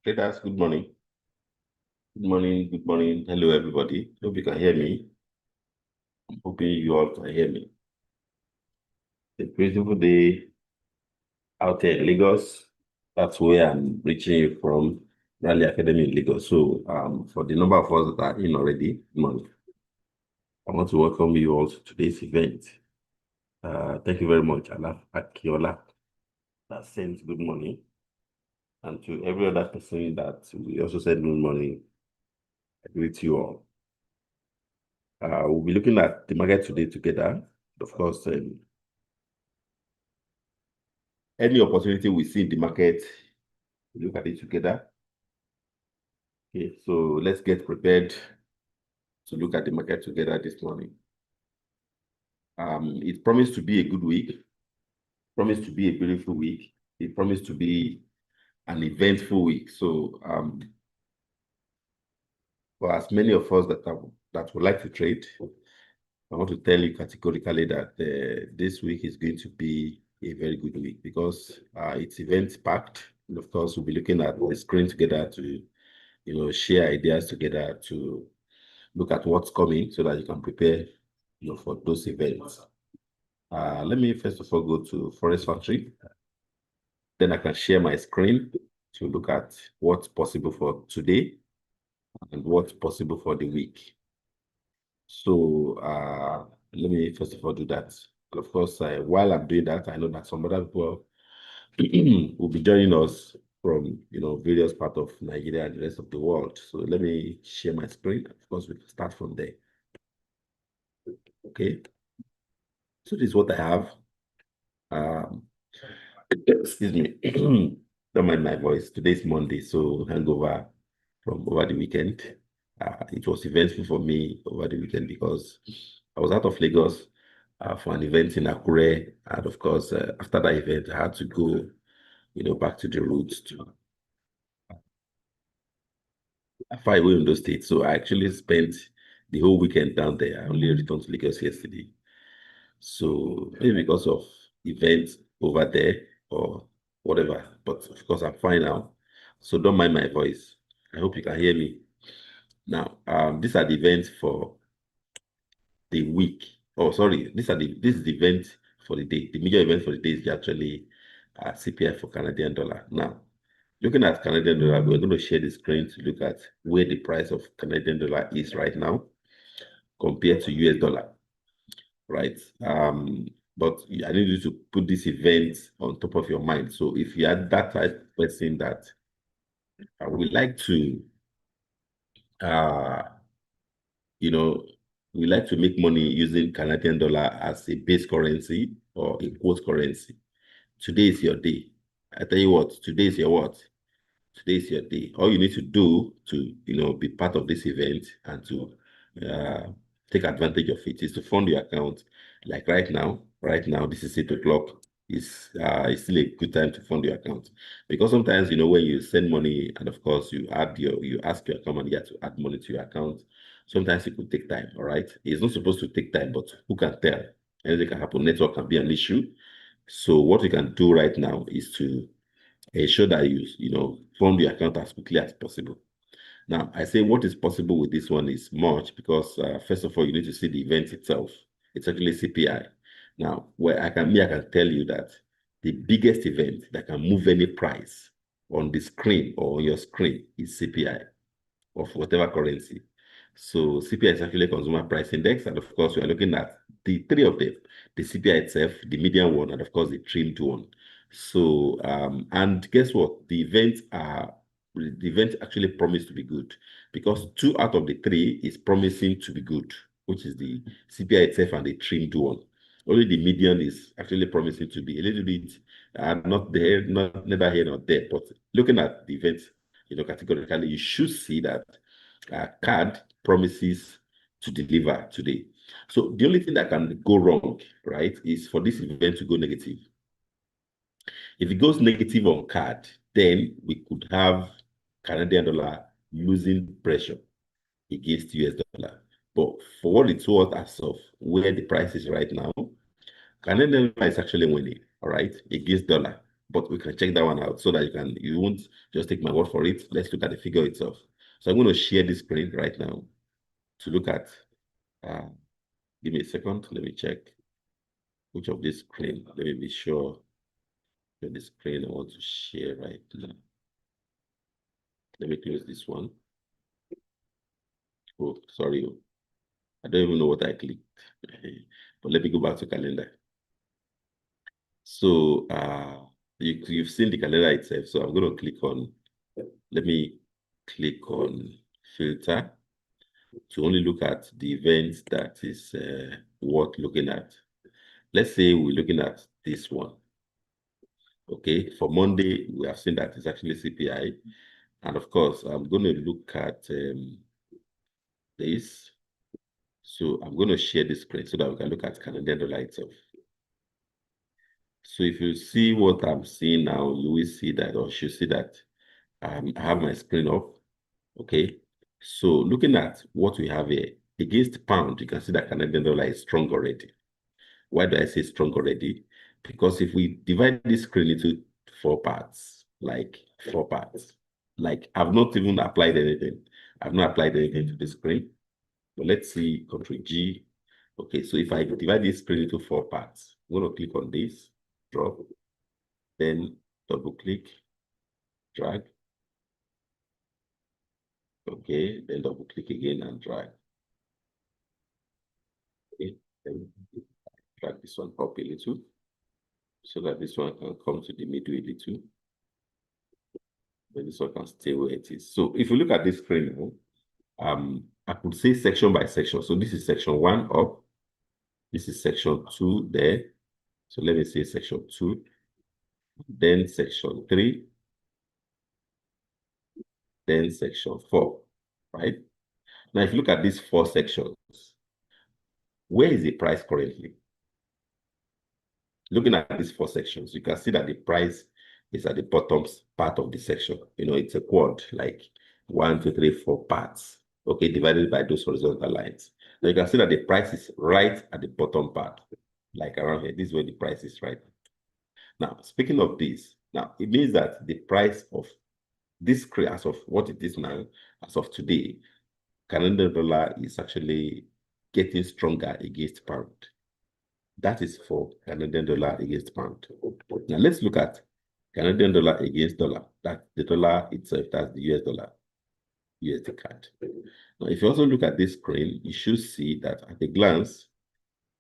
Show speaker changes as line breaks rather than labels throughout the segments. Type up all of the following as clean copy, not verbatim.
Traders, good morning. Good morning, good morning. Hello, everybody. Hope you can hear me. I'm hoping you all can hear me. It's a beautiful day out here in Lagos. That's where I'm reaching you from, Rally Academy in Lagos. So, for the number of us that are in already, good morning. I want to welcome you all to today's event. Thank you very much, Alaf Akiola. That sends good morning. And to every other person that we also said good morning, I greet you all. We'll be looking at the market today together. Of course, any opportunity we see in the market, we look at it together. Okay, so let's get prepared to look at the market together this morning. It promised to be a good week, promised to be a beautiful week. It promised to be an eventful week. So for as many of us that would like to trade, I want to tell you categorically that this week is going to be a very good week because it's event packed. And of course, we'll be looking at the screen together to, share ideas together to look at what's coming so that you can prepare, for those events. Let me first of all go to Forex Factory. Then I can share my screen to look at what's possible for today and what's possible for the week. So let me first of all do that. And of course, while I'm doing that, I know that some other people will be joining us from various parts of Nigeria and the rest of the world. So let me share my screen. Of course, we can start from there. Okay. So this is what I have. Excuse me. Don't mind my voice. Today's Monday, so hangover from over the weekend. It was eventful for me over the weekend because I was out of Lagos for an event in Akure, and of course, after that event, I had to go, back to the roots to far away in those states. So I actually spent the whole weekend down there. I only returned to Lagos yesterday. So maybe because of events over there or whatever, but of course I'm fine now. So don't mind my voice. I hope you can hear me. Now, these are the events for the week. Oh, sorry, this is the event for the day. The major event for the day is actually CPI for Canadian dollar. Now, looking at Canadian dollar, we're going to share the screen to look at where the price of Canadian dollar is right now compared to US dollar, right? But I need you to put this event on top of your mind. So if you are that type of person that would like to, uh, you know, we like to make money using Canadian dollar as a base currency or a quote currency, today is your day. I tell you what, today is your what? Today is your day. All you need to do to, be part of this event and to take advantage of it is to fund your account. Like right now, this is 8 o'clock. It's still a good time to fund your account because sometimes when you send money and of course you ask your account manager to add money to your account. Sometimes it could take time. All right, it's not supposed to take time, but who can tell? Anything can happen. Network can be an issue. So what we can do right now is to ensure that you fund your account as quickly as possible. Now, I say what is possible with this one is much because first of all, you need to see the event itself. It's actually CPI. Now, where I can tell you that the biggest event that can move any price on the screen or on your screen is CPI of whatever currency. So CPI is actually consumer price index, and of course, we are looking at the three of them: the CPI itself, the median one, and of course the trimmed one. So, and guess what? The event actually promised to be good because 2 out of the 3 is promising to be good, which is the CPI itself and the trimmed one. Only the median is actually promising to be a little bit not there, not neither here nor there. But looking at the event, categorically, you should see that CAD promises to deliver today. So the only thing that can go wrong, right, is for this event to go negative. If it goes negative on CAD, then we could have Canadian dollar losing pressure against US dollar. But for what it's worth as of where the price is right now, Canadian dollar is actually winning, all right, against dollar. but we can check that one out so that you won't just take my word for it. Let's look at the figure itself. So I'm going to share this screen right now to look at. Give me a second. Let me check which of this screen. Let me be sure that the screen I want to share right now. Let me close this one. Oh, sorry. I don't even know what I clicked. But let me go back to calendar. So you've seen the calendar itself. So I'm going to click on, let me click on filter to only look at the events that is worth looking at. Let's say we're looking at this one. Okay, for Monday, we have seen that it's actually CPI. And of course, I'm going to look at this. So I'm going to share this screen so that we can look at Canadian dollar itself. So if you see what I'm seeing now, you will see that, or should see that I have my screen up. Okay. So looking at what we have here, against pound, you can see that Canadian dollar is strong already. Why do I say strong already? Because if we divide this screen into four parts, like I've not even applied anything. I've not applied anything to this screen. But let's see, Control G. Okay, so if I divide this screen into four parts, I'm going to click on this, drop, then double click, drag. Okay, then double click again and drag. Okay, then drag this one up a little so that this one can come to the middle a little. Then this one can stay where it is. So if you look at this screen now, I could say section by section. So this is section 1 up. This is section 2 there. So let me say section 2. Then section 3. Then section 4, right? Now, if you look at these 4 sections, where is the price currently? Looking at these 4 sections, you can see that the price is at the bottom part of the section. You know, it's a quad, like 1, 2, 3, 4 parts, okay, divided by those horizontal lines. Now you can see that the price is right at the bottom part, like around here. This is where the price is right. Now, speaking of this, now it means that the price of this, as of what it is now, as of today, Canadian dollar is actually getting stronger against pound. That is for Canadian dollar against pound. Now let's look at Canadian dollar against dollar. That the dollar itself, that's the US dollar, USD card. Now, if you also look at this screen, you should see that at a glance,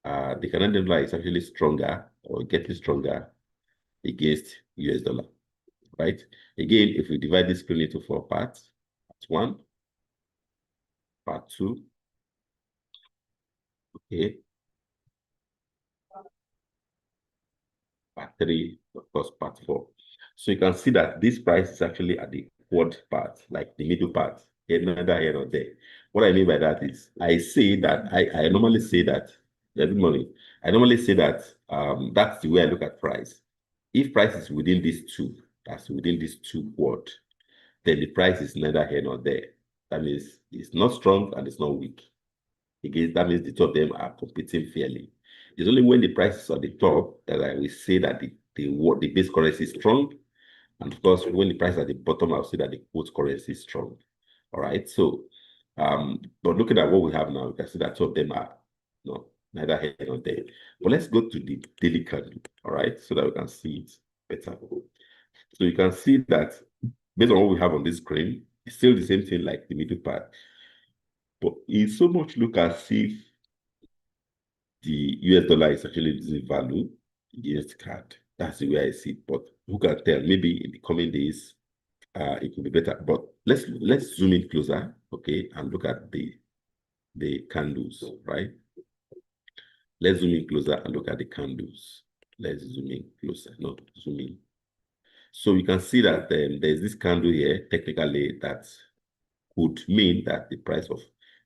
the Canadian dollar is actually stronger or getting stronger against US dollar, right? Again, if we divide this screen into 4 parts, part 1, part 2, okay, part 3, of course, part 4. So you can see that this price is actually at the quad part, like the middle part, neither here nor there. What I mean by that is, I say that, I normally say that, every morning, I normally say that that's the way I look at price. If price is within these two, that's within these 2 quad, then the price is neither here nor there. That means it's not strong and it's not weak. Again, that means the two of them are competing fairly. It's only when the price is at the top that I will say that the base currency is strong. And of course, when the price is at the bottom, I'll say that the quote currency is strong. All right. So, but looking at what we have now, you can see that two of them are neither here nor there. But let's go to the daily candle, all right, so that we can see it better. So you can see that based on what we have on this screen, it's still the same thing like the middle part. But it so much look as if the US dollar is actually losing value against CAD. That's the way I see it. But who can tell? Maybe in the coming days, it could be better. But let's zoom in closer, okay, and look at the candles, right? Let's zoom in closer and look at the candles. Let's zoom in closer, not zoom in. So you can see that there's this candle here, technically, that could mean that the price of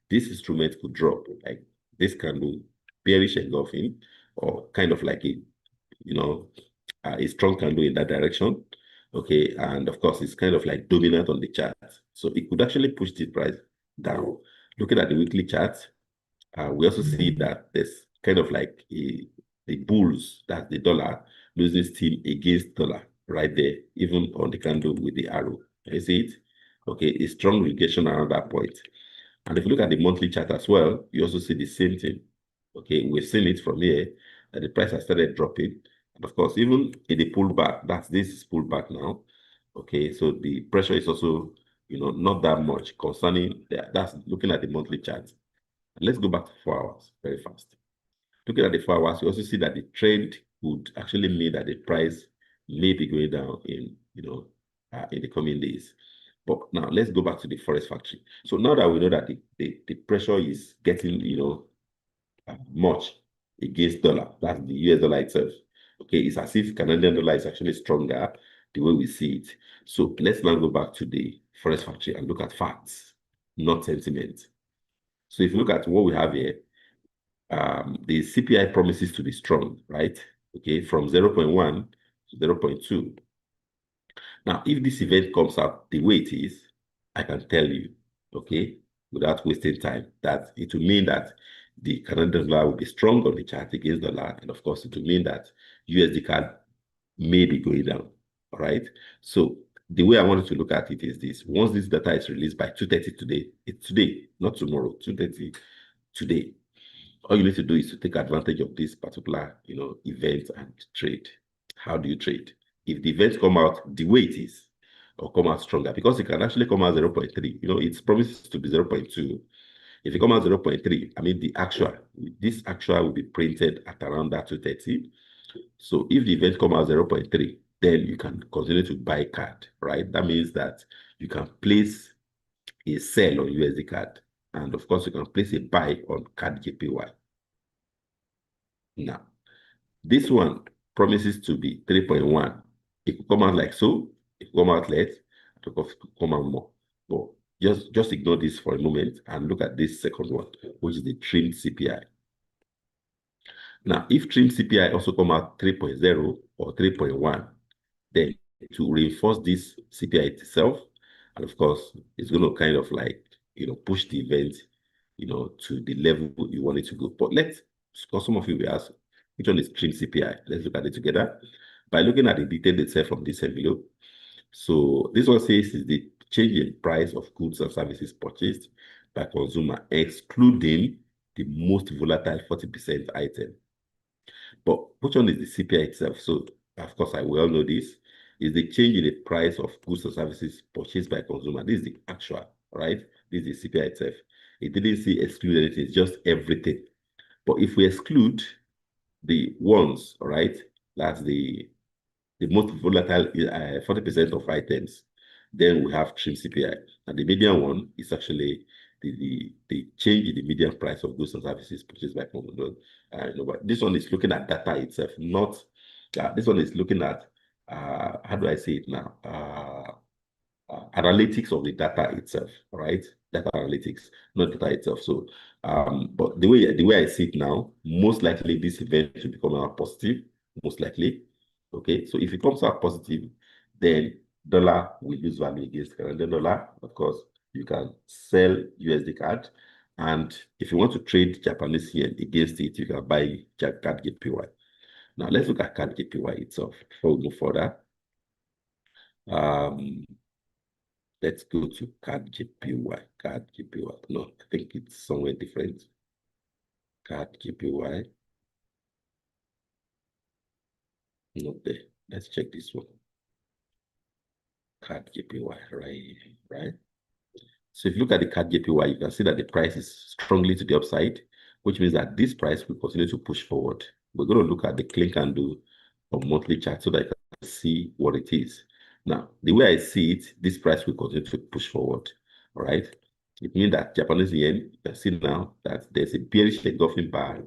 this instrument could drop, like this candle, bearish engulfing, or kind of like a strong candle in that direction. Okay, and of course, it's kind of like dominant on the chart. So it could actually push the price down. Looking at the weekly chart, we also see that there's kind of like the bulls, that the dollar losing steam against dollar. right there, even on the candle with the arrow. You see it? Okay, a strong rejection around that point. And if you look at the monthly chart as well, you also see the same thing. Okay, we've seen it from here that the price has started dropping. And of course, even in the pullback, this is pullback now. Okay, so the pressure is also, not that much concerning that. That's looking at the monthly chart. And let's go back to 4 hours very fast. Looking at the 4 hours, you also see that the trend would actually mean that the price may be going down in the coming days. But now let's go back to the Forex Factory. So now that we know that the pressure is getting, much against dollar, that's the US dollar itself. Okay, it's as if Canadian dollar is actually stronger the way we see it. So let's now go back to the Forex Factory and look at facts, not sentiment. So if you look at what we have here, the CPI promises to be strong, right? Okay, from 0.1 to 0.2. Now, if this event comes out the way it is, I can tell you, okay, without wasting time, that it will mean that the Canadian dollar will be strong on the chart against the dollar, and of course, it will mean that USD CAD may be going down, all right? So the way I wanted to look at it is this. Once this data is released by 2:30 today, it's today, not tomorrow, 2:30 today. All you need to do is to take advantage of this particular, event and trade. How do you trade? If the events come out the way it is, or come out stronger, because it can actually come out 0.3, it's promises to be 0.2. If it comes out 0.3, I mean, this actual will be printed at around that 2:30. So if the event comes out 0.3, then you can continue to buy CAD, right? That means that you can place a sell on USD CAD. And of course, you can place a buy on CAD JPY. Now, this one promises to be 3.1. It could come out like so. It could come out less. It could come out more. But just ignore this for a moment and look at this second one, which is the trimmed CPI. Now, if trimmed CPI also come out 3.0 or 3.1, then to reinforce this CPI itself, and of course, it's going to kind of like, push the event, to the level you want it to go. But because some of you will ask, which one is trimmed CPI? Let's look at it together. By looking at the detail itself from this envelope. So this one says is the change in price of goods and services purchased by consumer, excluding the most volatile 40% item. But which one is the CPI itself? So, of course, I well know this is the change in the price of goods and services purchased by consumer. This is the actual, right? This is the CPI itself. It didn't say exclude anything, it's just everything. But if we exclude the ones, right, that's the most volatile 40% of items, then we have trim CPI. And the median one is actually the change in the median price of goods and services purchased by consumers. But this one is looking at data itself, not this one is looking at how do I say it now? Analytics of the data itself, right? Data analytics, not data itself. So, but the way I see it now, most likely this event should become positive, most likely. Okay, so if it comes out positive, then dollar will lose value against Canadian dollar. Of course, you can sell USD CAD, and if you want to trade Japanese yen against it, you can buy CAD JPY. Now let's look at CAD JPY itself before we move further. Let's go to CAD JPY. CAD JPY. No, I think it's somewhere different. CAD JPY. Not there. Let's check this one. CAD JPY, right? So if you look at the CAD JPY, you can see that the price is strongly to the upside, which means that this price will continue to push forward. We're going to look at the clean candle on monthly chart so that you can see what it is. Now, the way I see it, this price will continue to push forward, all right? It means that Japanese yen, you can see now that there's a bearish engulfing bar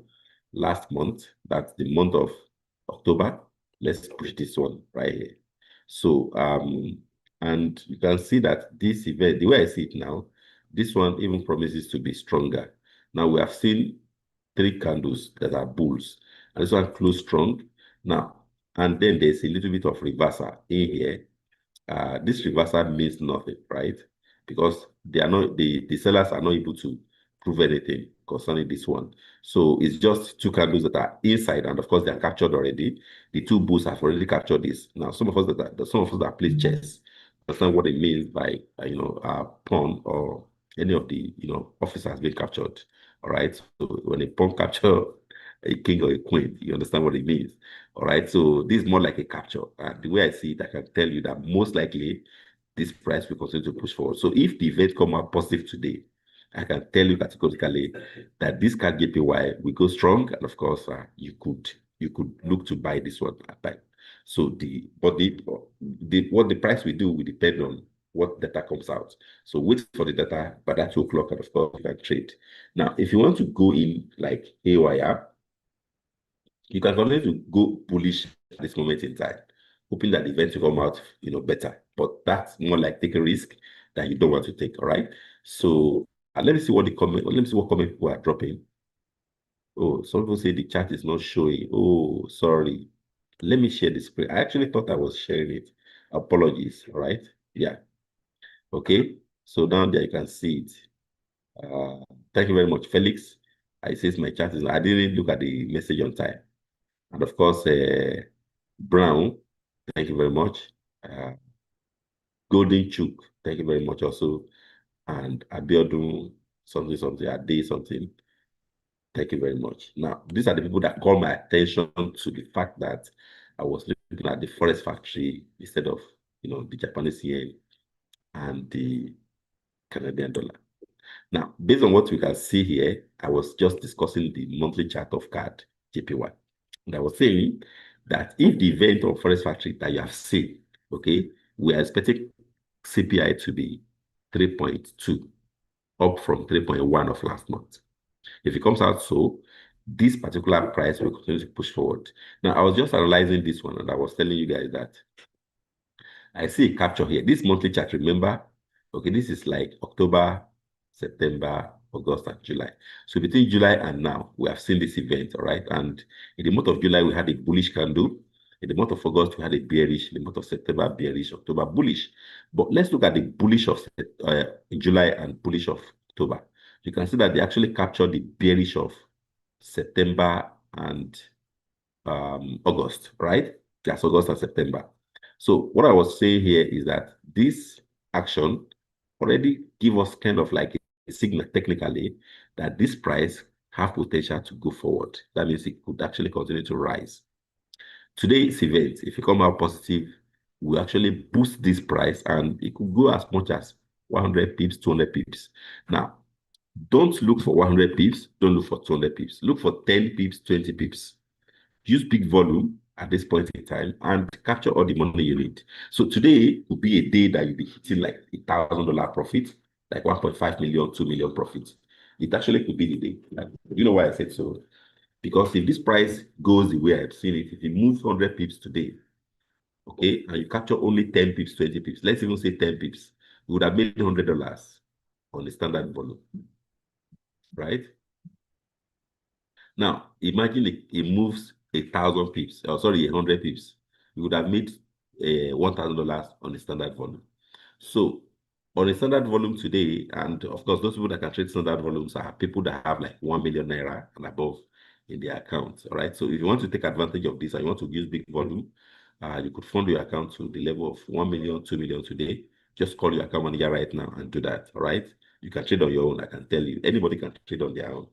last month. That's the month of October. Let's push this one right here. So, and you can see that this event, the way I see it now, this one even promises to be stronger. Now, we have seen 3 candles that are bulls, and this one closed strong. Now, and then there's a little bit of reversal in here. This reversal means nothing, right? Because they are not the sellers are not able to prove anything concerning this one. So it's just two candles that are inside, and of course they are captured already. The two bulls have already captured this. Now, some of us that play chess understand what it means by a pawn or any of the officers being captured. All right. So when a pawn capture a king or a queen, you understand what it means. All right. So this is more like a capture. And the way I see it, I can tell you that most likely this price will continue to push forward. So if the event come out positive today, I can tell you categorically that this CAD JPY will go strong, and of course, you could look to buy this one at time. So what the price will do will depend on what data comes out. So wait for the data by that 2 o'clock, and of course you can trade. Now, if you want to go in like AYR, you can continue to go bullish at this moment in time, hoping that the event will come out, better. But that's more like take a risk that you don't want to take. All right. So let me see what comment people are dropping. Oh, some people say the chat is not showing. Oh, sorry. Let me share the screen. I actually thought I was sharing it. Apologies. All right. Yeah. Okay. So down there you can see it. Thank you very much, Felix. I says my chat is. I didn't look at the message on time. And of course, Brown, thank you very much. Golden Chuk, thank you very much also. And Abiodun, something, Ade, something. Thank you very much. Now, these are the people that call my attention to the fact that I was looking at the Forex Factory instead of, the Japanese yen and the Canadian dollar. Now, based on what we can see here, I was just discussing the monthly chart of CAD JPY. And I was saying that if the event of Forex Factory that you have seen, okay, we are expecting CPI to be 3.2, up from 3.1 of last month. If it comes out so, this particular price will continue to push forward. Now, I was just analyzing this one, and I was telling you guys that I see a capture here. This monthly chart, remember, okay, this is like October, September, August, and July. So between July and now, we have seen this event, all right? And in the month of July, we had a bullish candle. In the month of August, we had a bearish. In the month of September, bearish. October, bullish. But let's look at the bullish of July and bullish of October. You can see that they actually captured the bearish of September and August, right? That's August and September. So what I was saying here is that this action already give us kind of like a signal technically that this price have potential to go forward. That means it could actually continue to rise. Today's event, if it come out positive, will actually boost this price, and it could go as much as 100 pips, 200 pips. Now, don't look for 100 pips, don't look for 200 pips. Look for 10 pips, 20 pips. Use big volume at this point in time and capture all the money you need. So today will be a day that you'll be hitting like $1,000 profit, like 1.5 million, 2 million profit. It actually could be the day. Like, you know why I said so? Because if this price goes the way I've seen it, if it moves 100 pips today, okay, and you capture only 10 pips, 20 pips, let's even say 10 pips, you would have made $100 on the standard volume, right? Now, imagine it moves 1,000 pips, 100 pips. You would have made $1,000 on the standard volume. So, on a standard volume today, and of course, those people that can trade standard volumes are people that have like 1 million naira and above in their accounts. All right. So, if you want to take advantage of this and you want to use big volume, you could fund your account to the level of 1 million, 2 million today. Just call your account manager right now and do that. All right. You can trade on your own. I can tell you, anybody can trade on their own.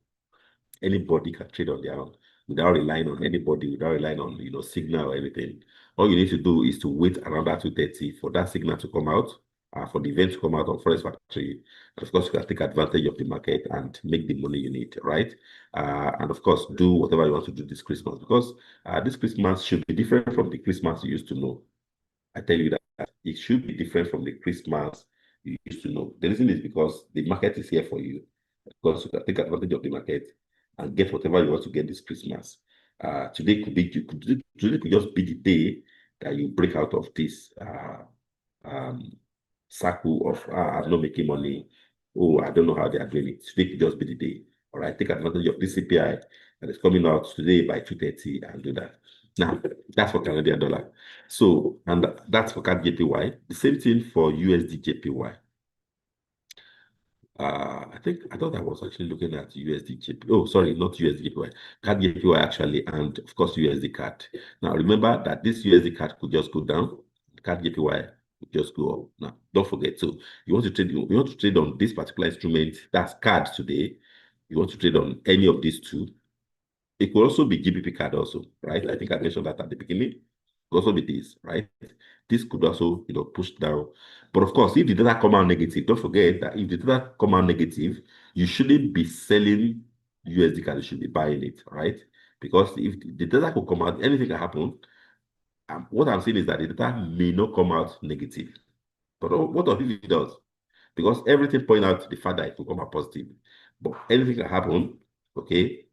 Anybody can trade on their own without relying on anybody, without relying on signal or anything. All you need to do is to wait around that 2:30 for that signal to come out, for the event to come out on Forex Factory. And of course, you can take advantage of the market and make the money you need, right? And of course, do whatever you want to do this Christmas, because this Christmas should be different from the Christmas you used to know. I tell you that it should be different from the Christmas you used to know. The reason is because the market is here for you. Of course, you can take advantage of the market and get whatever you want to get this Christmas. Today could just be the day that you break out of this circle of I'm not making money. Oh, I don't know how they are doing it. Today could just be the day. All right, take advantage of this CPI that is coming out today by 2:30 and do that. Now, that's for Canadian dollar. So, and that's for CAD JPY. The same thing for USD JPY. I thought I was actually looking at USD JPY. Oh, sorry, not USD JPY. CAD JPY actually, and of course USD CAD. Now remember that this USD CAD could just go down, CAD JPY could just go up. Now don't forget. So you want to trade on this particular instrument, that's CAD today. You want to trade on any of these two. It could also be GBP card also, right? I think I mentioned that at the beginning. It could also be this, right? This could also, push down. But of course, if the data come out negative, don't forget that if the data come out negative, you shouldn't be selling USD card, you should be buying it, right? Because if the data could come out, anything can happen. What I'm saying is that the data may not come out negative. But what if it does? Because everything point out to the fact that it will come out positive. But anything can happen, okay?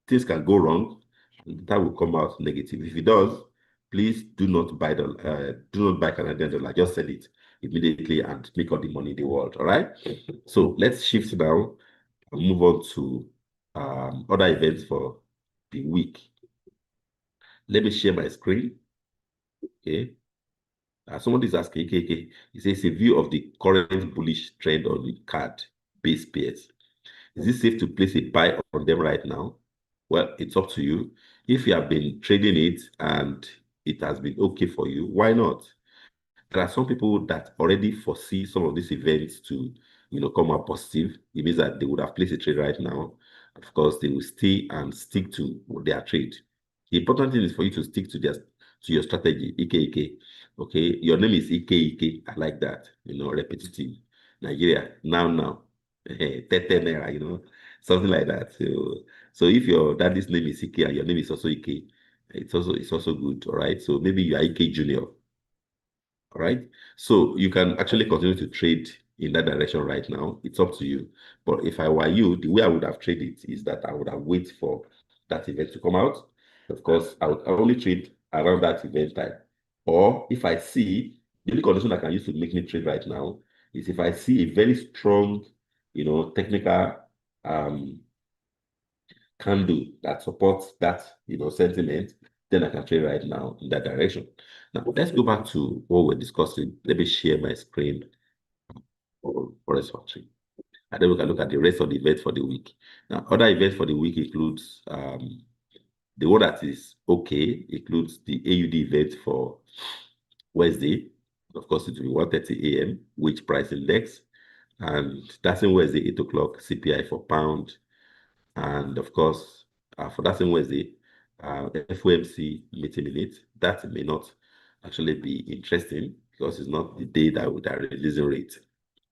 Things can go wrong, and that will come out negative. If it does, please do not buy Canadian dollar. Just sell it immediately and make all the money in the world. All right. So let's shift now and move on to other events for the week. Let me share my screen. Okay. Somebody is asking, KK, he says a view of the current bullish trend on the CAD base pairs. Is it safe to place a buy on them right now? Well, it's up to you. If you have been trading it and it has been okay for you, why not? There are some people that already foresee some of these events to, come out positive. It means that they would have placed a trade right now. Of course, they will stay and stick to their trade. The important thing is for you to stick to your strategy, Ike. Okay, your name is Ike. I like that. Repetitive. Nigeria, now. Tete Naira, something like that. So if your daddy's name is Ike and your name is also Ike, it's also good. All right. So maybe you are Ike Junior. All right. So you can actually continue to trade in that direction right now. It's up to you. But if I were you, the way I would have traded is that I would have waited for that event to come out. Of course, I would only trade around that event time. Or if I see, the only condition I can use to make me trade right now is if I see a very strong, technical um, candle that supports that, sentiment, then I can trade right now in that direction. Now, let's go back to what we're discussing. Let me share my screen for Forex Factory. And then we can look at the rest of the events for the week. Now, other events for the week includes the one that is okay, includes the AUD event for Wednesday. Of course, it will be 1:30 a.m., which price index. And that's in Wednesday, 8 o'clock, CPI for pound. And of course, for that same Wednesday, FOMC meeting minutes, that may not actually be interesting because it's not the day that we are releasing rate.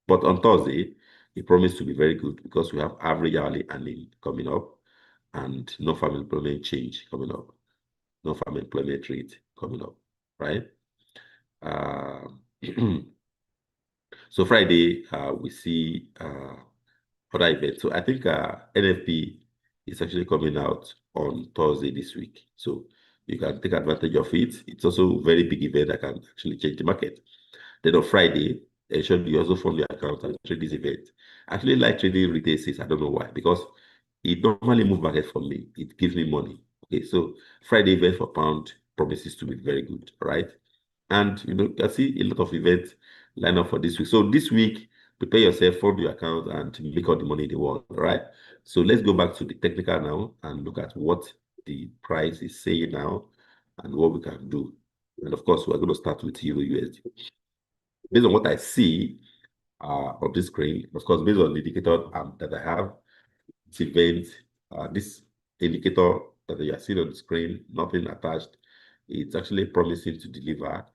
But on Thursday, it promised to be very good because we have average hourly earning coming up and non-farm employment change coming up, non-farm employment rate coming up, right? Uh, so Friday, we see other events. So I think NFP is actually coming out on Thursday this week. So you can take advantage of it. It's also a very big event that can actually change the market. Then on Friday, ensure you also fund your account and trade this event. I actually like trading retail sales. I don't know why, because it normally moves market for me. It gives me money. Okay, so Friday event for pound promises to be very good, right? And you can see a lot of events line up for this week. So this week, prepare yourself, fund your account, and make all the money in the world, right? So let's go back to the technical now and look at what the price is saying now and what we can do. And of course, we're going to start with Euro USD. Based on what I see on this screen, of course, based on the indicator that I have, this event, this indicator that you are seeing on the screen, nothing attached, it's actually promising to deliver.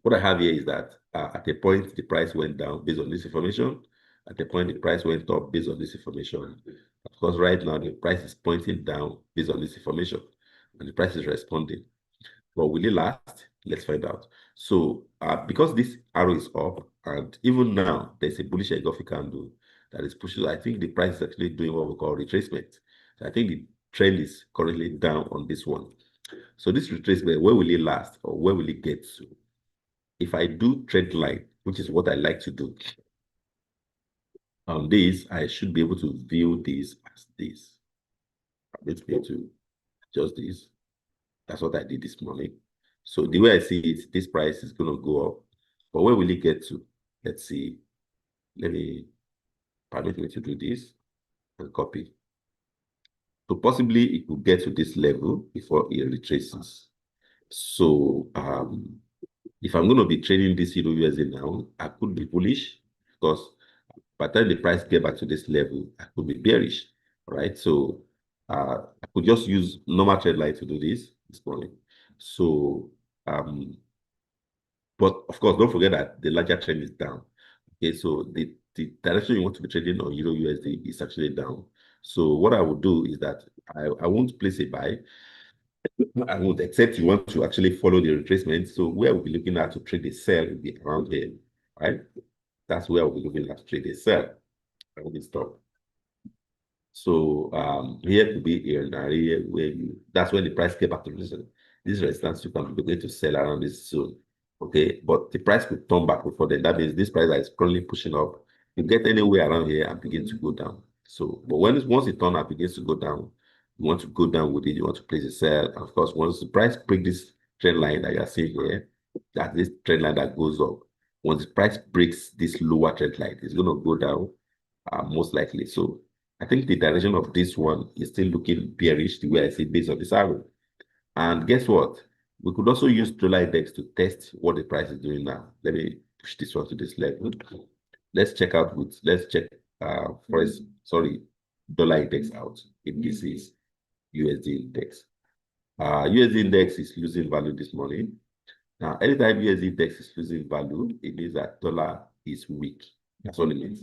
What I have here is that at a point, the price went down based on this information. At a point, the price went up based on this information. Of course, right now, the price is pointing down based on this information, and the price is responding. But will it last? Let's find out. So because this arrow is up, and even now there's a bullish engulfing candle that is pushing, I think the price is actually doing what we call retracement. So I think the trend is currently down on this one. So this retracement, where will it last, or where will it get to? If I do trend line, which is what I like to do, on this, I should be able to view this as this. Let's be able to adjust this. That's what I did this morning. So the way I see it, this price is going to go up. But where will it get to? Let's see. let me permit me to do this and copy. So possibly it could get to this level before it retraces. So if I'm going to be trading this Euro USD now, I could be bullish because by the time the price get back to this level, I could be bearish, right? So I could just use normal trend line to do this morning. So but of course, don't forget that the larger trend is down. Okay, so the direction you want to be trading on Euro USD is actually down. So what I would do is that I won't place a buy. I won't, except you want to actually follow the retracement. So where we'll be looking at to trade a sell will be around here, right? That's where we'll be looking at to trade a sell. I will stop. So here could be an area where that's when the price get back to this resistance, you can be going to sell around this zone. Okay, but the price could turn back before then. That means this price that is currently pushing up, you get anywhere around here and begin to go down. So, but once it turns up, begins to go down, you want to go down with it, you want to place a sell. And of course, once the price breaks this trend line that you're seeing here, that this trend line that goes up, once the price breaks this lower trend line, it's going to go down most likely. So I think the direction of this one is still looking bearish, the way I see it based on this arrow. And guess what? We could also use dollar index to test what the price is doing now. Let me push this one to this level. Let's check dollar index out if this is USD index. USD index is losing value this morning. Now, anytime USD index is losing value, it means that dollar is weak. That's all it means.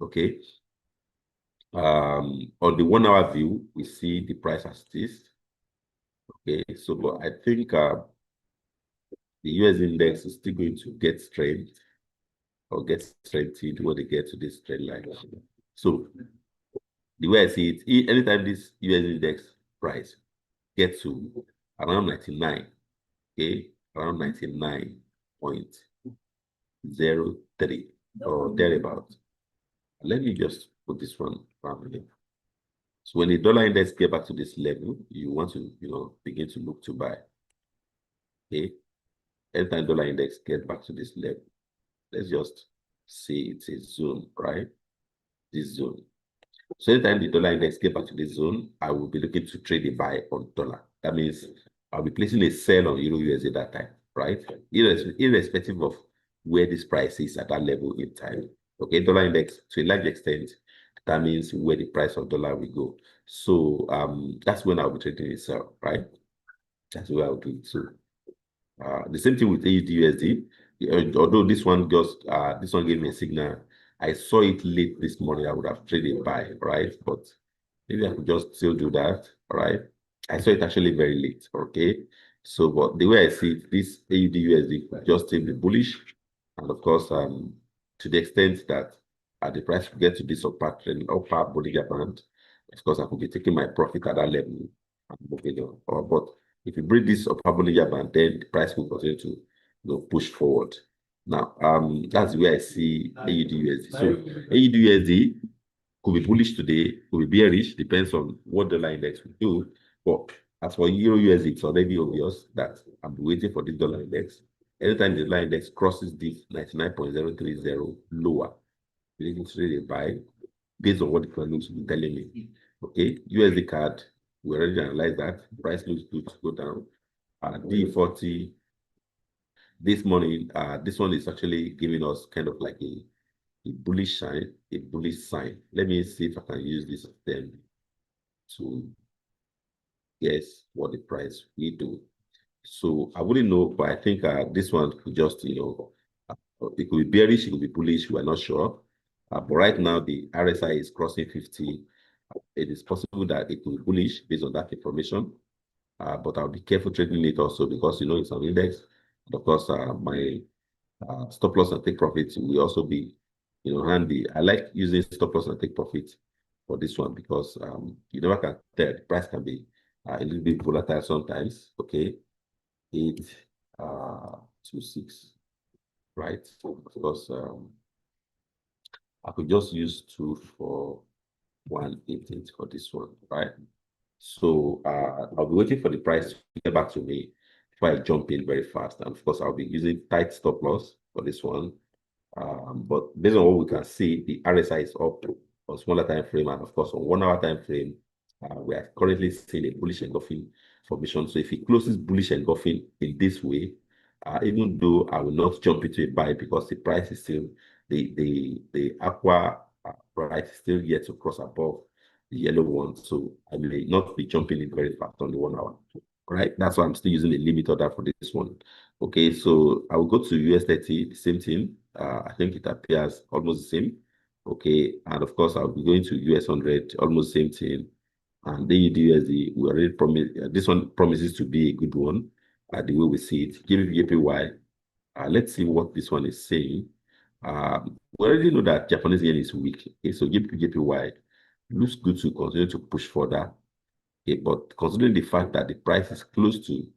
Okay. On the 1 hour view, we see the price as this. Okay, so but I think the US index is still going to get strength or get strengthened when they get to this trend line. So the way I see it, anytime this US index price gets to around 99, okay, around 99.03 or thereabout. Let me just put this one family. So when the dollar index get back to this level, you want to, begin to look to buy. Okay. Anytime dollar index get back to this level, let's just say it's a zone, right? This zone. So anytime the dollar index get back to this zone, I will be looking to trade a buy on dollar. That means I'll be placing a sell on Euro USD at that time, right? Irrespective of where this price is at that level in time. Okay, dollar index to a large extent determines where the price of dollar will go. So that's when I'll be trading a sell, right? That's where I'll do it. So the same thing with AUD USD. Although this one gave me a signal. I saw it late this morning. I would have traded buy, right? But maybe I could just still do that, right? I saw it actually very late, okay? So, but the way I see it, this AUD USD could just still be bullish. And of course, to the extent that the price will get to this upper Bollinger Band, of course, I could be taking my profit at that level and moving on. But if you break this upper Bollinger Band, then the price will continue to push forward. Now, that's the way I see AUD USD. So AUD USD could be bullish today, could be bearish, depends on what the dollar index will do. But as for Euro USD, it's already obvious that I'm waiting for this dollar index. Anytime the dollar index crosses this 99.030 lower, you need to trade a buy based on what the economics will be telling me. Okay, USD card, we already analyzed that. Price looks good to go down. D40, this morning, this one is actually giving us kind of like a bullish sign, a bullish sign. Let me see if I can use this then to guess what the price will do. So I wouldn't know, but I think this one could just, it could be bearish, it could be bullish, we're not sure. But right now, the RSI is crossing 50. It is possible that it could be bullish based on that information. But I'll be careful trading it also because, it's an index. And of course, my stop loss and take profits will also be, handy. I like using stop loss and take profit for this one because you never can tell. The price can be a little bit volatile sometimes. Okay, 826, right? Of course, I could just use 24188 for this one, right? So I'll be waiting for the price to get back to me before I jump in very fast. And of course, I'll be using tight stop loss for this one. But based on what we can see, the RSI is up on smaller time frame, and of course on 1 hour time frame, we are currently seeing a bullish engulfing formation. So if it closes bullish engulfing in this way, even though I will not jump into a buy because the price is still the aqua price is still yet to cross above the yellow one, so I may not be jumping in very fast on the 1 hour. Right, that's why I'm still using a limit order for this one. Okay, so I will go to US 30, the same thing. I think it appears almost the same. Okay, and of course, I'll be going to US 100, almost same thing. And then USD, we already promised, this one promises to be a good one, the way we see it. JPY, let's see what this one is saying. We already know that Japanese yen is weak. Okay, so JPY looks good to continue to push further. Okay, but considering the fact that the price is close to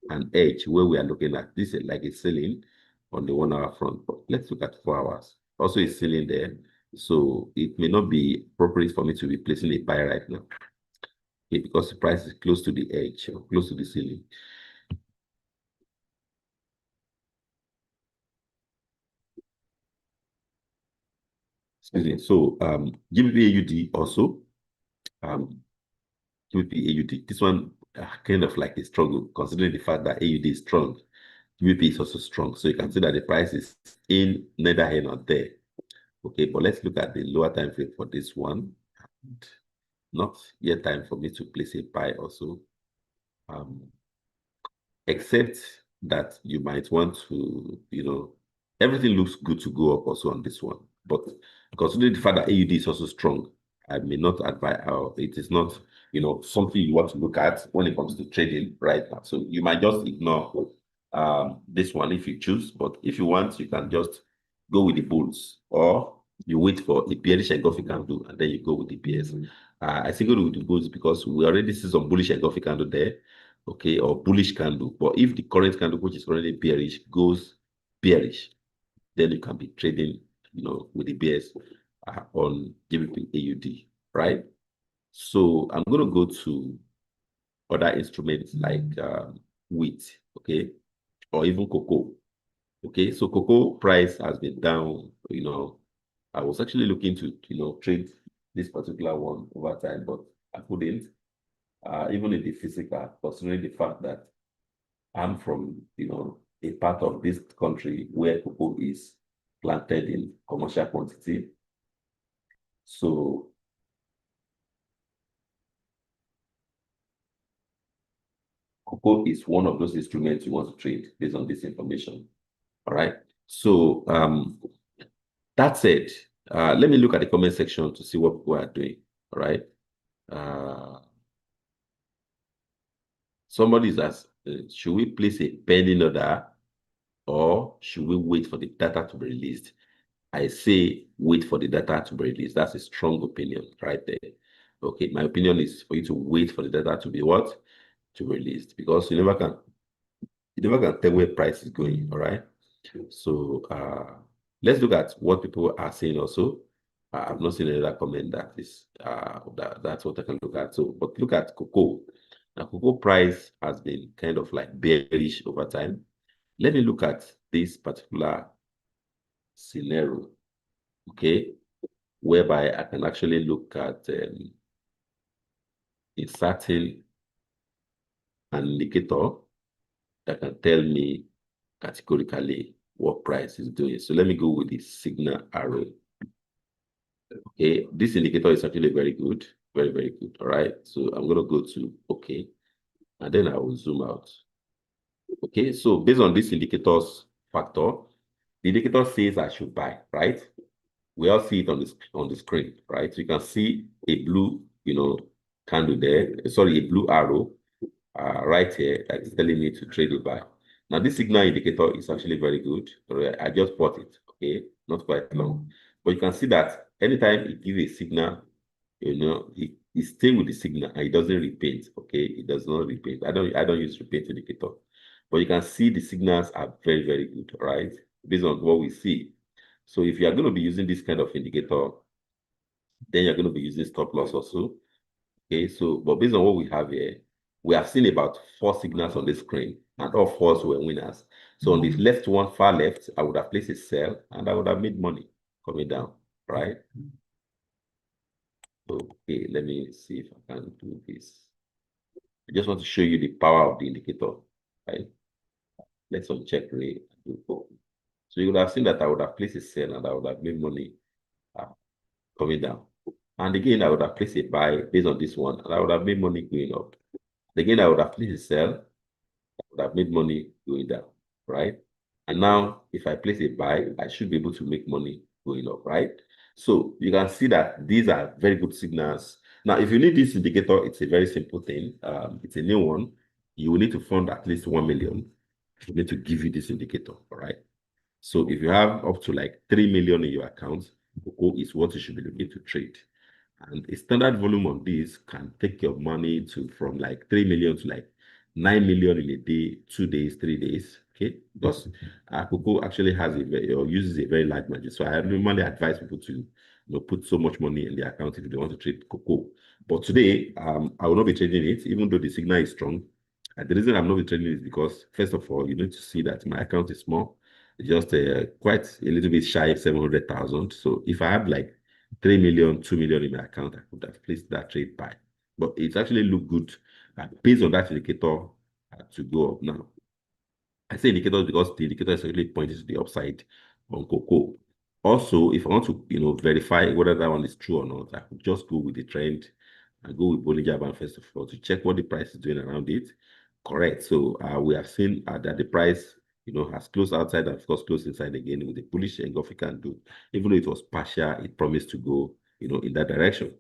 an edge where we are looking at this is like a ceiling on the 1 hour front, but let's look at 4 hours. Also, it's ceiling there, so it may not be appropriate for me to be placing a buy right now. Okay, because the price is close to the edge or close to the ceiling. Excuse me. So GBP AUD also, GBP AUD. This one kind of like a struggle, considering the fact that AUD is strong. GBP is also strong. So you can see that the price is in neither here nor there. Okay, but let's look at the lower time frame for this one. Not yet time for me to place a buy also. Except that you might want to, everything looks good to go up also on this one. But considering the fact that AUD is also strong, I may not advise, it is not, something you want to look at when it comes to trading right now. So you might just ignore this one if you choose. But if you want, you can just go with the bulls, or you wait for the bearish engulfing candle and then you go with the bears. I think go with the bulls because we already see some bullish engulfing candle there. Okay, or bullish candle. But if the current candle, which is currently bearish, goes bearish, then you can be trading, with the bears on GBP AUD, right? So I'm going to go to other instruments like wheat, okay, or even cocoa. Okay, so cocoa price has been down. I was actually looking to, trade this particular one over time, but I couldn't. Even in the physical, considering the fact that I'm from, a part of this country where cocoa is planted in commercial quantity. So cocoa is one of those instruments you want to trade based on this information. All right. So that said, let me look at the comment section to see what people are doing. All right. Somebody is asked, should we place a pending order or should we wait for the data to be released? I say wait for the data to be released. That's a strong opinion right there. Okay, my opinion is for you to wait for the data to be what? To be released, because you never can tell where price is going, all right? So let's look at what people are saying also. I've not seen another comment that is that's what I can look at. So, but look at cocoa. Now, cocoa price has been kind of like bearish over time. Let me look at this particular scenario, okay, whereby I can actually look at a certain indicator that can tell me categorically what price is doing. So let me go with the signal arrow. Okay, this indicator is actually very good, very, very good. All right, so I'm going to go to OK, and then I will zoom out. Okay, so based on this indicator's factor, the indicator says I should buy, right? We all see it on the screen, right? So you can see a blue, candle there. Sorry, a blue arrow right here that is telling me to trade a buy. Now, this signal indicator is actually very good. I just bought it, okay? Not quite long. But you can see that anytime it gives a signal, it stays with the signal and it doesn't repaint, okay? It does not repaint. I don't use repaint indicator. But you can see the signals are very, very good, right? Based on what we see. So if you are going to be using this kind of indicator, then you're going to be using stop loss also. Okay, so but based on what we have here, we have seen about 4 signals on the screen, and all 4 were winners. So on the left one, far left, I would have placed a sell and I would have made money coming down, right? Okay, let me see if I can do this. I just want to show you the power of the indicator, right? Let's uncheck rate. So you would have seen that I would have placed a sell and I would have made money uh, coming down. And again, I would have placed a buy based on this one and I would have made money going up. Again, I would have placed a sell, I would have made money going down, right? And now, if I place a buy, I should be able to make money going up, right? So you can see that these are very good signals. Now, if you need this indicator, it's a very simple thing. It's a new one. You will need to fund at least 1 million. We need to give you this indicator, all right? So if you have up to like 3 million in your account, Cocoa is what you should be looking to trade. And a standard volume on this can take your money to from like 3 million to like 9 million in a day, 2 days, 3 days. Okay, because Cocoa actually has a very, or uses a very large margin. So I normally advise people to put so much money in their account if they want to trade Cocoa. But today, I will not be trading it, even though the signal is strong. The reason I'm not trading it is because, first of all, you need to see that my account is small. It's just quite a little bit shy of 700,000. So if I had like 3 million, 2 million in my account, I could have placed that trade buy. But it's actually look good based on that indicator to go up now. I say indicators because the indicator is actually pointing to the upside on Cocoa. Also, if I want to, verify whether that one is true or not, I could just go with the trend and go with Bollinger Band first of all to check what the price is doing around it. Correct. So we have seen that the price, has closed outside and of course closed inside again with a bullish engulfing candle. Even though it was partial, it promised to go, in that direction.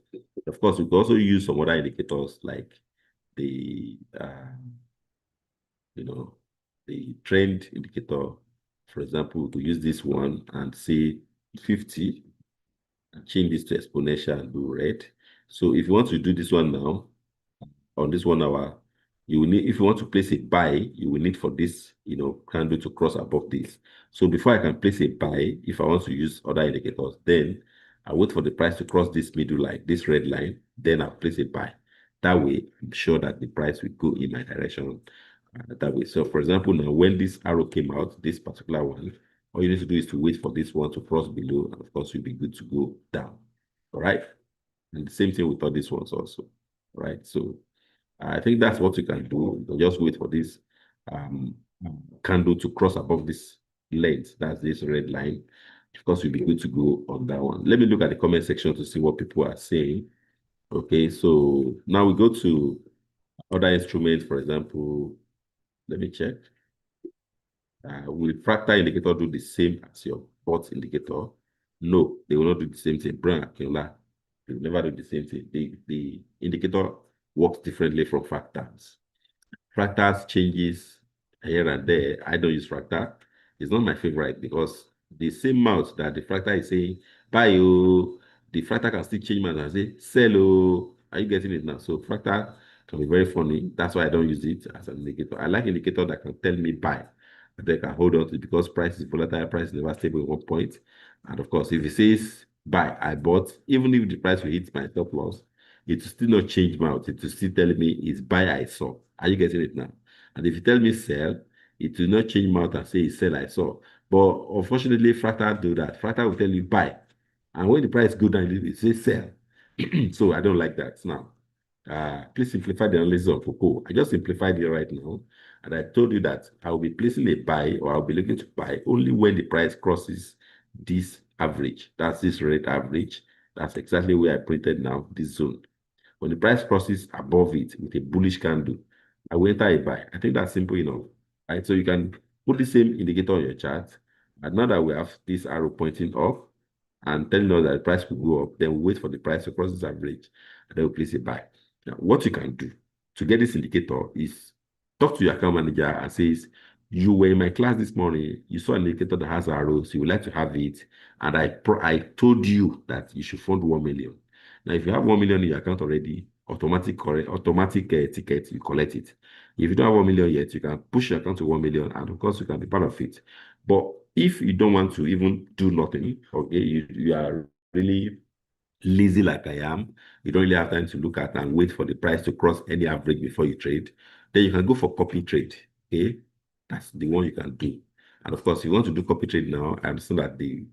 Of course, we could also use some other indicators like the the trend indicator. For example, to use this one and say 50 and change this to exponential and do red. So if you want to do this one now, on this 1 hour, you will need, if you want to place a buy, you will need for this, candle to cross above this. So before I can place a buy, if I want to use other indicators, then I wait for the price to cross this middle line, this red line, then I'll place a buy. That way, I'm sure that the price will go in my direction that way. So for example, now when this arrow came out, this particular one, all you need to do is to wait for this one to cross below, and of course, you'll be good to go down. All right. And the same thing with all these ones also. All right. So I think that's what you can do. Just wait for this candle to cross above this length. That's this red line. Of course, you'll be good to go on that one. Let me look at the comment section to see what people are saying. Okay, so now we go to other instruments, for example. Let me check. Will fractal indicator do the same as your port indicator? No, they will not do the same thing. Brown Akinola, they will never do the same thing. The indicator works differently from fractals. Fractals changes here and there. I don't use fractal. It's not my favorite because the same mouth that the fractal is saying, buy you, the fractal can still change mouth and say, sell you. Are you getting it now? So fractal can be very funny. That's why I don't use it as an indicator. I like indicator that can tell me buy. They can hold on to it because price is volatile, price is never stable at one point. And of course, if it says buy, I bought, even if the price will hit my stop loss, it will still not change mouth. It will still tell me it's buy I saw. Are you getting it now? And if you tell me sell, it will not change mouth and say it's sell I saw. But unfortunately, Fractal do that. Fractal will tell you buy. And when the price go down, it says sell. So I don't like that now. Please simplify the analysis of Cocoa. I just simplified it right now. And I told you that I will be placing a buy or I'll be looking to buy only when the price crosses this average. That's this rate average. That's exactly where I printed now, this zone. When the price crosses above it with a bullish candle, I will enter a buy. I think that's simple enough. Right? So you can put the same indicator on your chart. And now that we have this arrow pointing up and telling us that the price will go up, then we wait for the price to cross this average and then we place a buy. Now, what you can do to get this indicator is talk to your account manager and says, you were in my class this morning, you saw an indicator that has arrows, you would like to have it, and I told you that you should fund 1 million. Now, if you have 1 million in your account already, automatic ticket, you collect it. If you don't have 1 million yet, you can push your account to 1 million, and of course, you can be part of it. But if you don't want to even do nothing, okay, you are really lazy like I am, you don't really have time to look at and wait for the price to cross any average before you trade, then you can go for copy trade. Okay, that's the one you can do. And of course, if you want to do copy trade now, I understand that the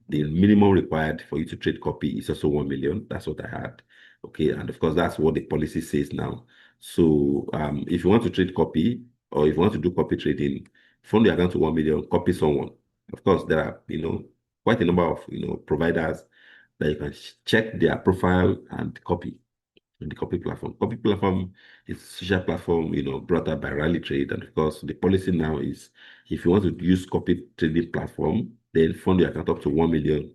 minimum required for you to trade copy is also 1 million. That's what I had. Okay, and of course, that's what the policy says now. So if you want to trade copy, or if you want to do copy trading, fund your account to 1 million, copy someone. Of course, there are quite a number of providers that you can check their profile and copy in the copy platform. Copy platform is a social platform, brought up by Rally Trade. And of course, the policy now is if you want to use copy trading platform, then fund your account up to 1 million.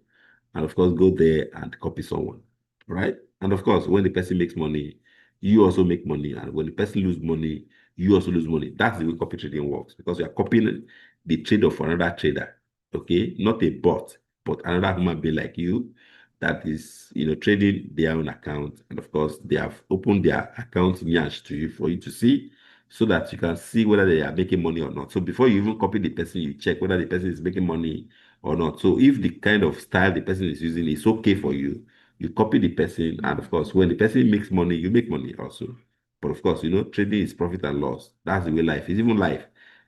And of course, go there and copy someone, right? And of course, when the person makes money, you also make money. And when the person lose money, you also lose money. That's the way copy trading works, because you are copying the trade of another trader, okay? Not a bot, but another human being like you that is, trading their own account. And of course, they have opened their account nyash to you for you to see, so that you can see whether they are making money or not. So before you even copy the person, you check whether the person is making money or not. So if the kind of style the person is using is okay for you, you copy the person. And of course, when the person makes money, you make money also. But of course, trading is profit and loss. That's the way life is. Even life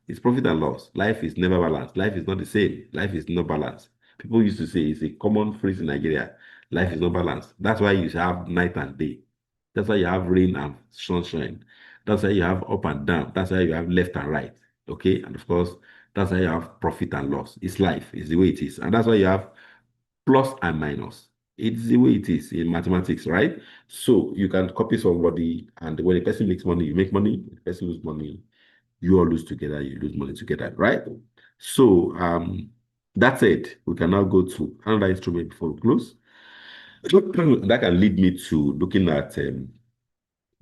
is profit and loss. Life is never balanced. Life is not the same. Life is not balanced. People used to say it's a common phrase in Nigeria. Life is not balanced. That's why you have night and day. That's why you have rain and sunshine. That's why you have up and down. That's why you have left and right. Okay. And of course, that's why you have profit and loss. It's life. It's the way it is. And that's why you have plus and minus. It's the way it is in mathematics, right? So you can copy somebody, and when a person makes money, you make money. When the person loses money, you all lose together, you lose money together, right? So that's it. We can now go to another instrument before we close. That can lead me to looking at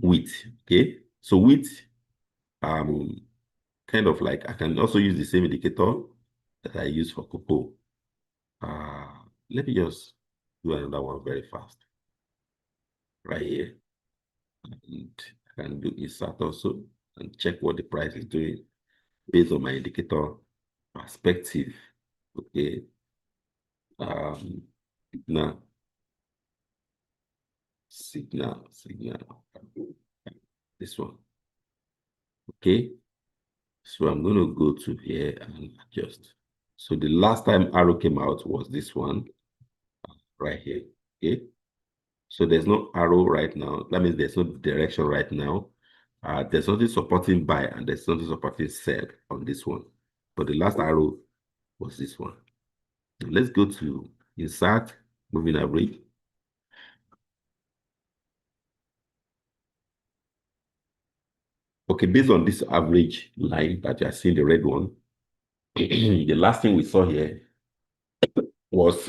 wheat. Okay, so wheat, um, kind of like I can also use the same indicator that I use for cocoa. Let me just do another one very fast right here, and I can do insert also and check what the price is doing based on my indicator perspective. Okay, now signal, this one. Okay, so I'm going to go to here and adjust. So the last time arrow came out was this one right here. Okay, so there's no arrow right now. That means there's no direction right now. There's nothing supporting buy and there's nothing supporting sell on this one. But the last arrow was this one. Now let's go to insert moving average. Okay, based on this average line that you are seeing, the red one, the last thing we saw here was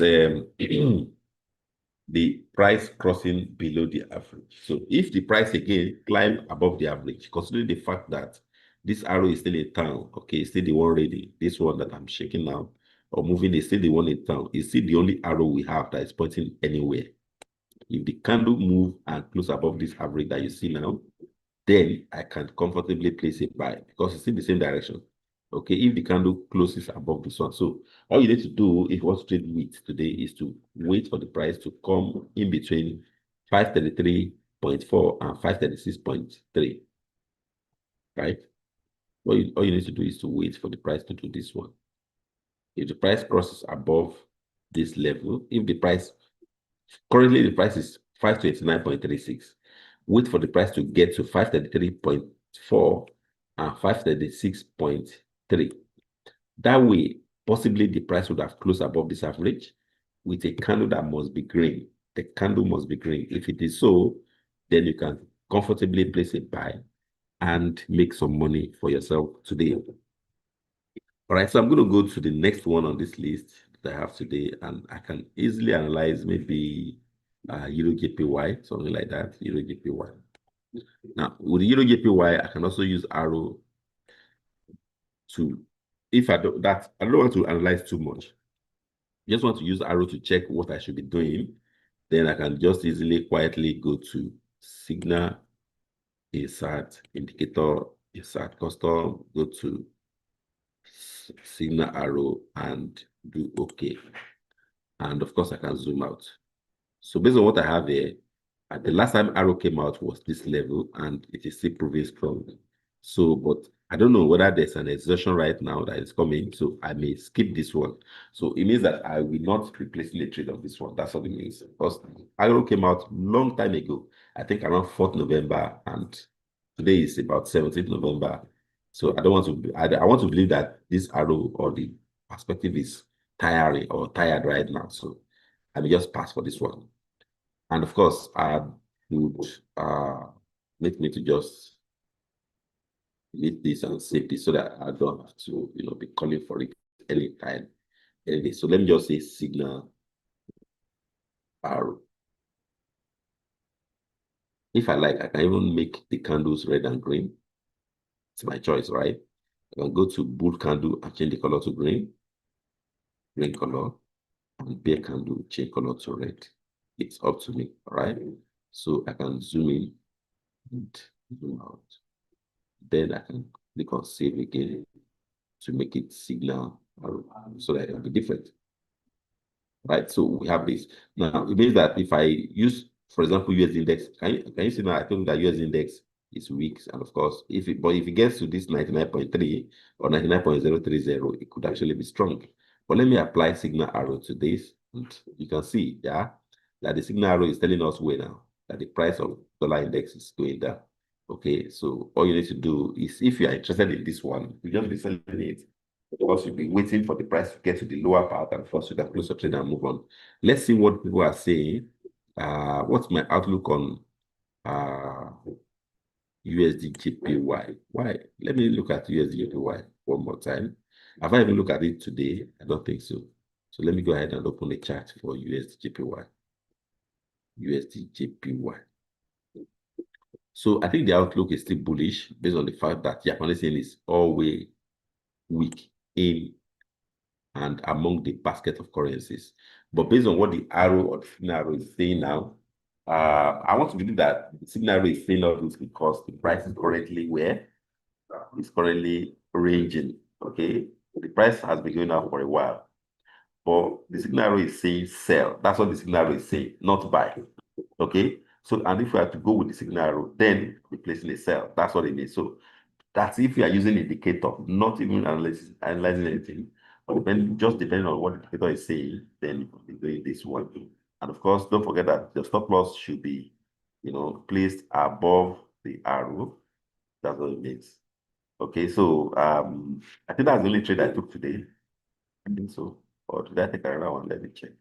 the price crossing below the average. So if the price again climb above the average, considering the fact that this arrow is still in town, okay, it's still the one reading, this one that I'm shaking now or moving is still the one in town, it's still the only arrow we have that is pointing anywhere. If the candle move and close above this average that you see now, then I can comfortably place a buy because it's in the same direction. Okay, if the candle closes above this one. So all you need to do if you want to trade wheat today is to wait for the price to come in between 533.4 and 536.3. Right? All you need to do is to wait for the price to do this one. If the price crosses above this level, if the price currently the price is 529.36. Wait for the price to get to 533.4 and 536.3. That way, possibly the price would have closed above this average with a candle that must be green. The candle must be green. If it is so, then you can comfortably place a buy and make some money for yourself today. All right, so I'm going to go to the next one on this list that I have today, and I can easily analyze maybe Euro JPY, something like that, Euro JPY. Now, with Euro JPY, I can also use arrow to, if I don't want to analyze too much. I just want to use arrow to check what I should be doing. Then I can just easily, quietly go to signal, insert, indicator, insert custom, go to signal arrow and do OK. And of course, I can zoom out. So based on what I have here, the last time arrow came out was this level, and it is still proving strong. So, but I don't know whether there's an exhaustion right now that is coming, so I may skip this one. So it means that I will not replace the trade of this one. That's what it means. Because Agro came out long time ago, I think around 4th November, and today is about 17th November. So I don't want to, I want to believe that this arrow or the perspective is tiring or tired right now. So I may just pass for this one. And of course, I would make me to just delete this and save this so that I don't have to, be calling for it anytime. Anyway, so let me just say signal arrow. If I like, I can even make the candles red and green. It's my choice, right? I can go to bull candle and change the color to green color, and bear candle, change color to red. It's up to me, all right? So I can zoom in and zoom out. Then I can click on save again to make it signal arrow so that it'll be different. Right? So we have this. Now, it means that if I use, for example, US index, can you see now I told you that US index is weak, and of course, if it gets to this 99.3 or 99.030, it could actually be strong. But let me apply signal arrow to this, and you can see, yeah, that the signal arrow is telling us where now, that the price of dollar index is going down. Okay, so all you need to do is, if you are interested in this one, you just be selling it. Of course, you'll be waiting for the price to get to the lower part, and first you can close your trade and move on. Let's see what people are saying. What's my outlook on USD JPY? Why? Let me look at USD JPY one more time. Have I even looked at it today? I don't think so. So let me go ahead and open a chart for USD JPY. USD JPY. So I think the outlook is still bullish based on the fact that Japanese yen is always weak in and among the basket of currencies. But based on what the arrow or the signal arrow is saying now, I want to believe that the signal arrow is saying all this because the price is currently where? It's currently ranging, okay? The price has been going up for a while, but the signal arrow is saying sell. That's what the signal arrow is saying, not buy, okay? So, and if we have to go with the signal arrow, then we're placing a sell. That's what it means. So that's if you are using indicator, not even analyzing anything. But just depending on what the indicator is saying, then you can be doing this one. And of course, don't forget that the stop loss should be, placed above the arrow. That's what it means. Okay, so I think that's the only trade I took today. I think so. Or did I take another one? Let me check.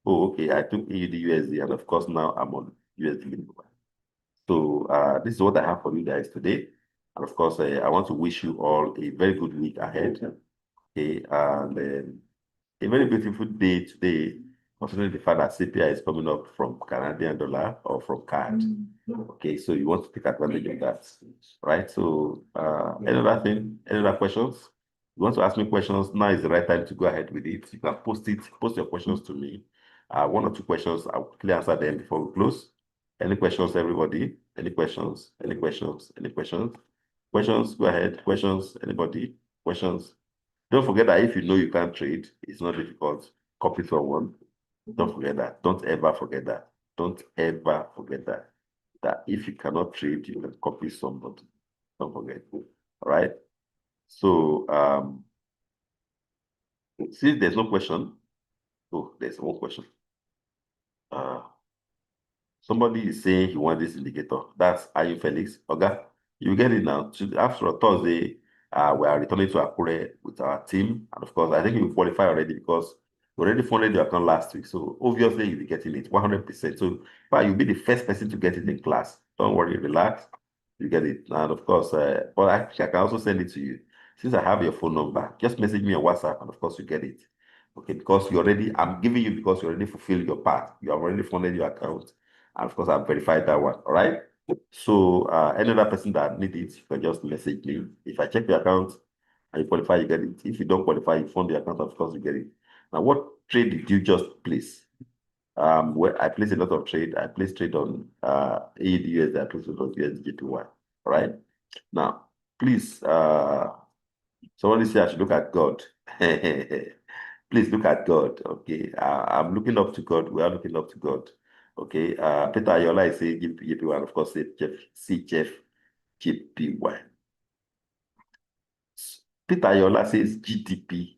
Oh, okay. I took AUD USD, and of course now I'm on USD. So this is what I have for you guys today. And of course, I want to wish you all a very good week ahead. Okay, and a very beautiful day today, considering the fact that CPI is coming up from Canadian dollar or from CAD. Okay, so you want to take advantage of that, right? So any other thing, any other questions? You want to ask me questions, now is the right time to go ahead with it. You can post your questions to me. One or two questions, I'll quickly answer them before we close. Any questions, everybody? Any questions? Any questions? Any questions? Questions, go ahead. Questions, anybody? Questions? Don't forget that if you know you can't trade, it's not difficult. Copy someone. Don't forget that. Don't ever forget that. Don't ever forget that. That if you cannot trade, you can copy somebody. Don't forget. All right. So since there's no question, oh, there's one question. Somebody is saying he wants this indicator. That's Are you Felix? Okay, you get it now. After Thursday, we are returning to Akure with our team. And of course, I think you qualify already because we already funded your account last week. So obviously, you'll be getting it 100%. So you'll be the first person to get it in class. Don't worry, relax. You get it. And of course, but I can also send it to you. Since I have your phone number, just message me on WhatsApp, and of course, you get it. Okay, because I'm giving you because you already fulfilled your part. You have already funded your account. And of course, I've verified that one. All right. So any other person that needs it, you can just message me. If I check your account and you qualify, you get it. If you don't qualify, you fund the account, of course, you get it. Now, what trade did you just place? Where I placed a lot of trade. I placed trade on AED USD, I placed it on USD All right. Now, please, somebody say I should look at God. Please look at God. Okay. I'm looking up to God. We are looking up to God. Okay. Peter Ayola is saying JPY, of course, say Jeff, see Jeff JPY. Peter Yola says GTP,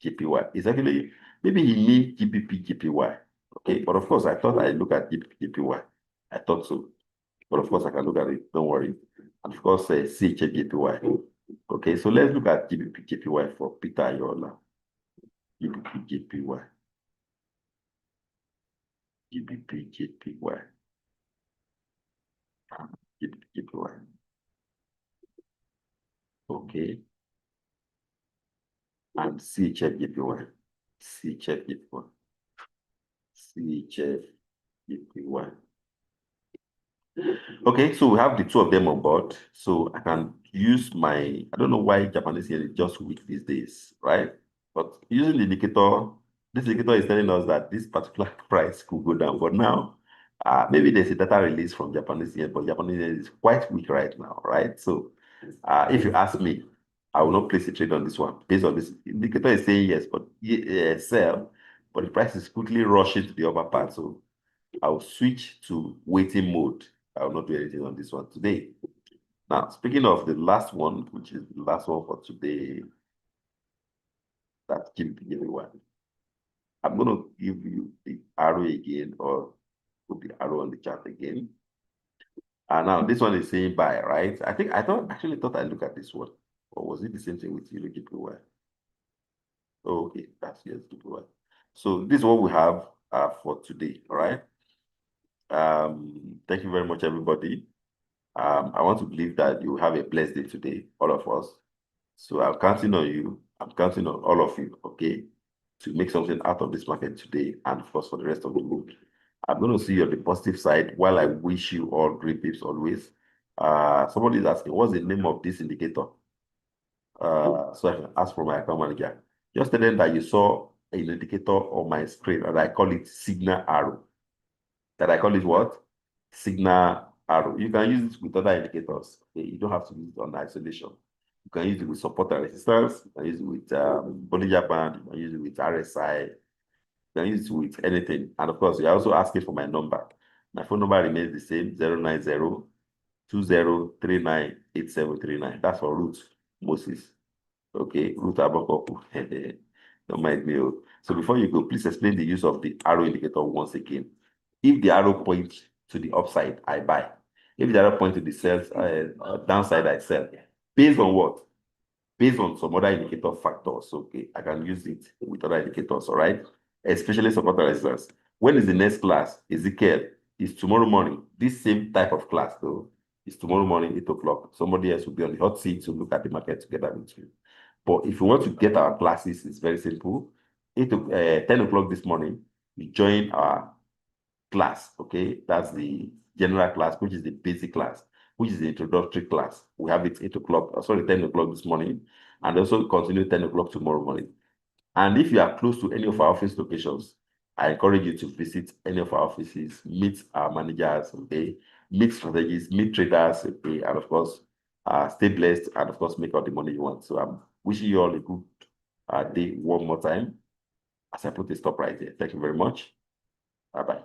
JPY. It's actually, maybe he means GBP, JPY. Okay, but of course, I thought I look at GBP, JPY. I thought so. But of course, I can look at it. Don't worry. And of course, CHF, JPY. Okay, so let's look at GBP, JPY for Peter Yola. GBP, JPY. GBP, JPY. GBP, JPY. Okay. And CHF, JPY. CHF, JPY. CHF, JPY. Okay, so we have the two of them on board. So I can use my, I don't know why Japanese yen is just weak these days, right? But using the indicator, this indicator is telling us that this particular price could go down. But now, maybe there's a data release from Japanese yen, but Japanese yen is quite weak right now, right? So if you ask me, I will not place a trade on this one based on this. Indicator is saying yes, but sell, but the price is quickly rushing to the upper part. So I'll switch to waiting mode. I will not do anything on this one today. Now, speaking of the last one, which is the last one for today, that's GBP one. I'm going to give you the arrow again, or put the arrow on the chart again. And now this one is saying buy, right? I actually thought I look at this one. Or was it the same thing with GPY? Okay, that's yes, GPY. So this is what we have for today, all right? Thank you very much, everybody. I want to believe that you have a blessed day today, all of us. So I'm counting on you. I'm counting on all of you, okay, to make something out of this market today and of course for the rest of the week. I'm going to see you on the positive side while I wish you all great tips always. Somebody is asking, what's the name of this indicator? So I can ask for my account manager. Just tell them that you saw an indicator on my screen and I call it signal arrow. That I call it what? Signal arrow. You can use it with other indicators. Okay? You don't have to use it on isolation. You can use it with support and resistance. You can use it with Bollinger Band. You can use it with RSI. You can use it with anything. And of course, you're also asking for my number. My phone number remains the same, 090-2039-8739. That's for Ruth Moses. Okay, Ruth Abokoku. Don't mind me. So before you go, please explain the use of the arrow indicator once again. If the arrow points to the upside, I buy. If the arrow points to the sell, downside, I sell. Based on what? Based on some other indicator factors. Okay, I can use it with other indicators, all right? Especially support and resistance. When is the next class? Ezekiel, it's tomorrow morning. This same type of class, though, is tomorrow morning, 8 o'clock. Somebody else will be on the hot seat to look at the market together with you. But if you want to get our classes, it's very simple. 10 o'clock this morning, you join our class, okay? That's the general class, which is the basic class, which is the introductory class. We have it 10 o'clock this morning, and also continue 10 o'clock tomorrow morning. And if you are close to any of our office locations, I encourage you to visit any of our offices, meet our managers, okay? Meet strategists, meet traders, okay? And of course, stay blessed, and of course, make all the money you want. So I'm wishing you all a good day one more time as I put a stop right there. Thank you very much. Bye-bye.